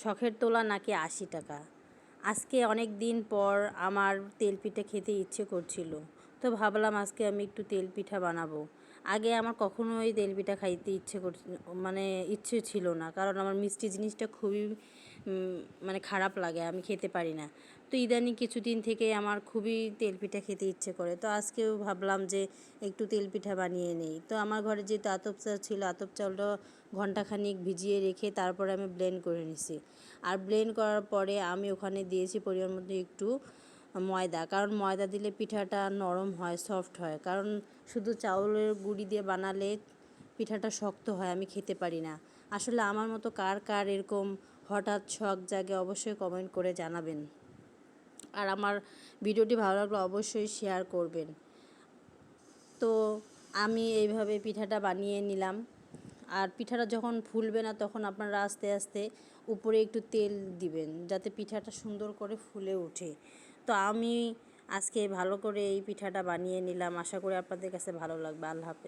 শখের তোলা নাকি ৮০ টাকা। আজকে অনেক দিন পর আমার তেলপিঠা খেতে ইচ্ছে করছিল, তো ভাবলাম আজকে আমি একটু তেলপিঠা বানাবো। আগে আমার কখনোই তেলপিঠা খাইতে ইচ্ছে ছিল না, কারণ আমার মিষ্টি জিনিসটা খুবই খারাপ লাগে, আমি খেতে পারি না। তো ইদানিং কিছুদিন থেকে আমার খুবই তেলপিঠা খেতে ইচ্ছে করে, তো আজকেও ভাবলাম যে একটু তেলপিঠা বানিয়ে নেই। তো আমার ঘরে যেহেতু আতপ চাল ছিল, আতপ চালটা ঘন্টাখানিক ভিজিয়ে রেখে তারপরে আমি ব্লেন্ড করে নিছি। আর ব্লেন্ড করার পরে আমি ওখানে দিয়েছি পরিমাণ মতো একটু ময়দা, কারণ ময়দা দিলে পিঠাটা নরম হয়, সফট হয়। কারণ শুধু চাউলের গুঁড়ি দিয়ে বানালে পিঠাটা শক্ত হয়, আমি খেতে পারি না। আসলে আমার মতো কার কার এরকম হঠাৎ শখ জাগে অবশ্যই কমেন্ট করে জানাবেন। আর আমার ভিডিওটি ভালো লাগলে অবশ্যই শেয়ার করবেন। তো আমি এইভাবে পিঠাটা বানিয়ে নিলাম। আর পিঠাটা যখন ফুলবে না তখন আপনারা আস্তে আস্তে উপরে একটু তেল দিবেন, যাতে পিঠাটা সুন্দর করে ফুলে ওঠে। তো আমি আজকে ভালো করে এই পিঠাটা বানিয়ে নিলাম, আশা করি আপনাদের কাছে ভালো লাগবে। আল্লাহ হাফেজ।